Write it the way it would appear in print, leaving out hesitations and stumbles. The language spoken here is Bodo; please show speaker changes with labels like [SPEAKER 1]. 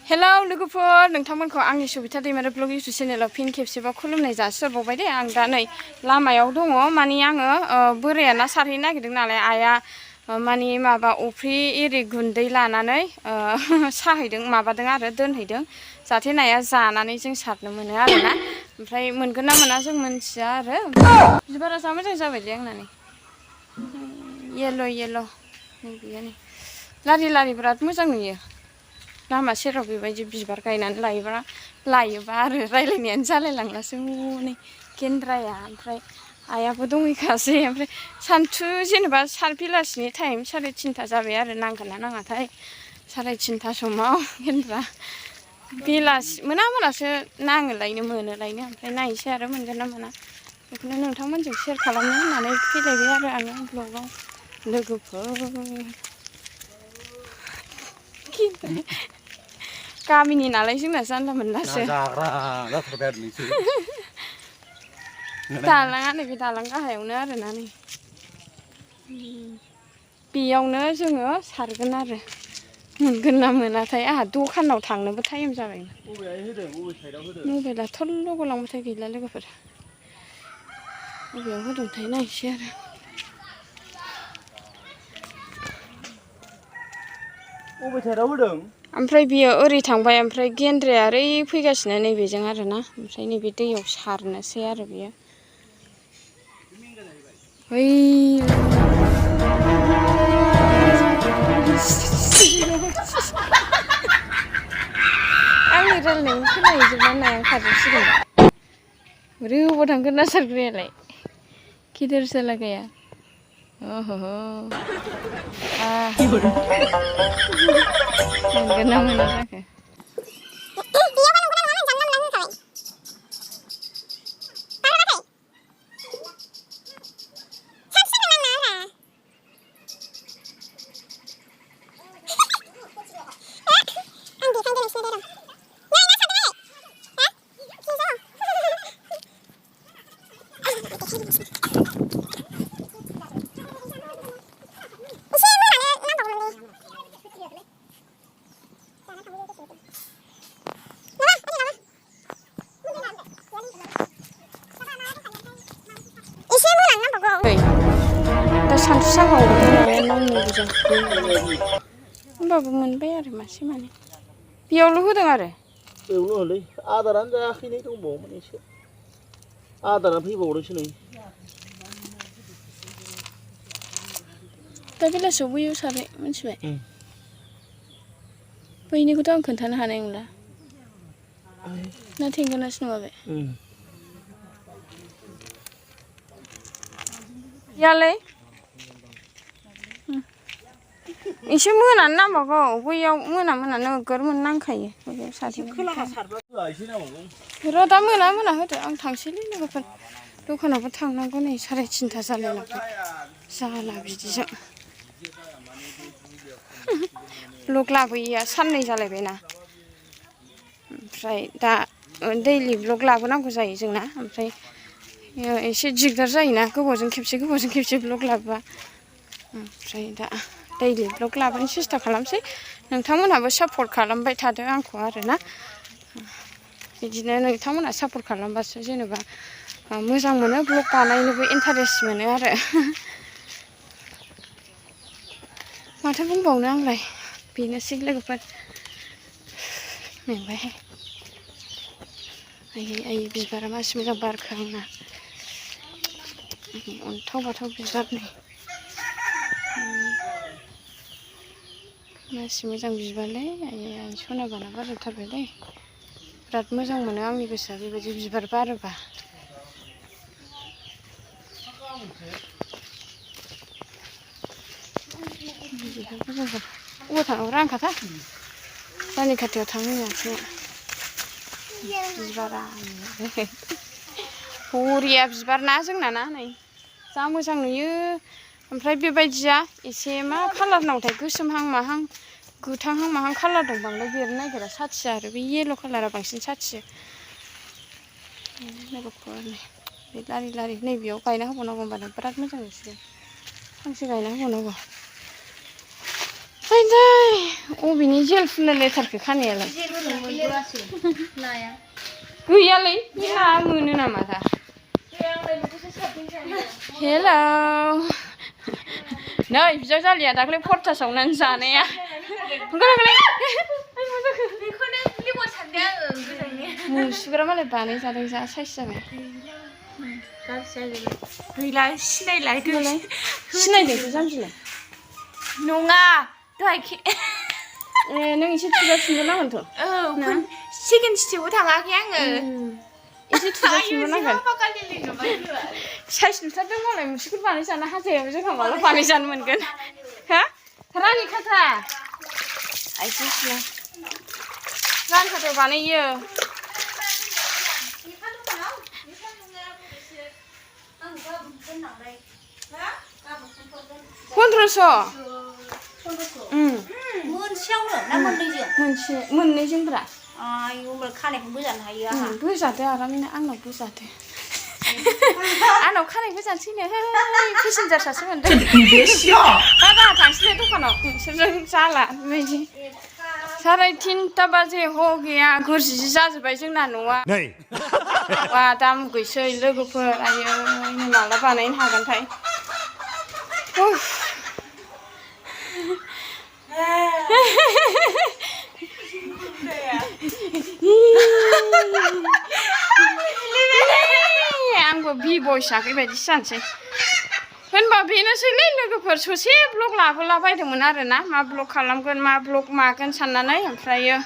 [SPEAKER 1] हेलौ लोगोफोर नोंथांमोनखौ आंनि सबिता दैमारि ब्लग इउटुब चेनेलाव फिन खेबसेबाव खुलुमनाय जासिहरबावबाय दे आं दा नै लामायाव दङ माने आङो बोराया ना सारहैनो नागिरदों नालाय आइया माने माबा अफ्रि एरि गुन्दै लानानै साहैदों माबादों आरो दोनहैदों जाहाथे नाया जानानै जों सारनो मोनो आरोना ओमफ्राय मोनगोन ना मोना जों मिन्थिया आरो बिबारा जा मोजां जाबायलै आंना नै येल' येल' नैबेयो नै लारि लारि बिराद मोजां नुयो लामा सेराव बेबायदि बिबार गायनानै लायोबा आरो रायलायनायानो जालायलांलासो हनै गेन्द्राया ओमफ्राय आइयाबो दंहैखासै ओमफ्राय सानसु जेनेबा बेलासिनि टाइम 3:30 जाबाय आरो नांगोन ना नाङाथाय 3:30 समाव गेन्द्रा बेलासि मोनासो नाङोलायनो मोनोलायनो ओमफ्राय नायनोसै आरो मोनगोन ना मोना बेखौनो नोंथांमोनजों शेयार खालामनो होननानै फैलायबाय आरो आङो ब्लगाव लोगोफोर गामिनि नालाय जोंना जानला मोनलासो दालाङा नै बे दालां गाहायावनो आरोना नै बेयावनो जोङो सारगोन आरो मोनगोन ना मोनाथाय आंहा दखानाव थांनोबो टाइम जाबाय मबाइला थल्ल' गलांबाथाय गैला लोगोफोर बबेयाव होदोंथाय नायसै आरो
[SPEAKER 2] बबे साइडआव होदों
[SPEAKER 1] ओमफ्राय बियो ओरै थांबाय ओमफ्राय गेन्द्राया ओरै फैगासिनो नैबेजों आरोना ओमफ्राय नैबे दैयाव सारनोसै आरो बियो आंनि रायलायनायखौ खोनाहैजोबना नाया खारजोबसिगोन रोबाव थांगोन ना सारग्रायालाय गिदिर जालागाया मोनगोन ना मोना जाखो दा सानसु जाखांबाय नांगौ होमबाबो मोनबाय आरो मासे मानै बेयावल' होदों आरो
[SPEAKER 2] बेयावल' होलै आदारानो जायाखैनै दंबावोमोन एसे आदारा फैबावदोंसो नै
[SPEAKER 1] दा बेलासियाव बैयाव सारनाय मिथिबाय बैनिखौथ' आं खोन्थानो हानाय नंला ना थेंगोनासो नङा बे यालै एसे मोनानो नांबावगौ बैयाव मोना नोगोर मोननांखायो र' दा मोना होदो आं थांसैलै लोगोफोर दखानावबो थांनांगौ नै 3:30 जालायलांबाय जाला बिदिजों ब्लग लाबोयैया साननै जालायबायना ओमफ्राय दा दैलि ब्लग लाबोनांगौ जायो जोंना ओमफ्राय एसे दिगदार जायोना गोबावजों खेबसे ब्लग लाबोबा ओमफ्राय दा दैलि ब्लग लाबोनो सेस्था खालामसै नोंथांमोनहाबो सापर्ट खालामबाय थादो आंखौ आरोना बिदिनो नोंथांमोनहा सापर्ट खालामबासो जेनेबा मोजां मोनो ब्लग बानायनोबो इन्टारेस्ट मोनो आरो माथो बुंबावनो आंलाय बेनोसै लोगोफोर मेंबायहाय आयै बिबारा मासे मोजां बारखो आंना अन्थाव बाथाव बिबार नै मासे मोजां बिबारलै आयै सना बाना बारजोबथारबायलै बिराद मोजां मोनो आंनि गोसोआ बेबायदि बिबार बारोबा अबाव थांनांगौ रांखाथा रानि खाथियाव थांनो आथिङा बिबारा बरिया बिबार ना जोंना ना नै जा मोजां नुयो ओमफ्राय बेबायदिया एसे मा कालार नांगौथाय गोसोमहां माहां गोथांहां माहां कालार दं बांद्राय बेरनो नागिरा साथिया आरो बे येल' कालारा बांसिन साथियो बे लारि नैबेयाव गायना होबावनांगौ होनबानो बिराद मोजां नुसिगोन फांसे गायना होबावनांगौ फैदै अबेनि जेल फुनलायलायथारखो खानायालाय गैयालै बे ना मोनो नामा दा हेलौ नै बिजावजालिया दाख्लै फरथा सावनानै जानाया मुसुग्रा मालाय बानायजादों जा साइस जाबाय
[SPEAKER 3] गैला सिनायला
[SPEAKER 1] सिनायदोंसो जाम्बिलाय
[SPEAKER 3] नङा दहाय
[SPEAKER 1] ए नों एसे थुजाफिननो नांगोनथ'
[SPEAKER 3] सेकेन्ड स्टेपआव थाङाखै आङो
[SPEAKER 1] एसे थुजाफिननो नांगोन साइस नुथारदों मालाय मुसुगुर बानायजानो हाजायाबो जोंहा माला बानायजानो मोनगोन हा रानि खाथा आइसो सिला रानि खाथायाव बानायो 1500
[SPEAKER 3] मोनसेयावनो ना मोननैजों
[SPEAKER 1] मोननैजोंब्रा
[SPEAKER 3] आयौ होमबा खानायखौ बोजानो हायो आंहा
[SPEAKER 1] बोजादो आरामनो आंनाव बोजादो आंनाव खानाय बोजानोसैनो पेसेन्जार सासे मोनदों दादा थांसैलाय दखानाव नोंसोरजों जाला बेबायदि 3:30 बाजे ह गैया गोरजि जाजोब्बाय जोंना न'आ बा दा मुगैसै लोगोफोर आयै माला बानायनो हागोनथाय आंबो बि बयस आखै बायदिसो जानोसै होनबा बेनोसैलै लोगोफोर ससे ब्लग लाबोला बायदोंमोन आरोना मा ब्लग खालामगोन मा ब्लग मागोन साननानै ओमफ्रायो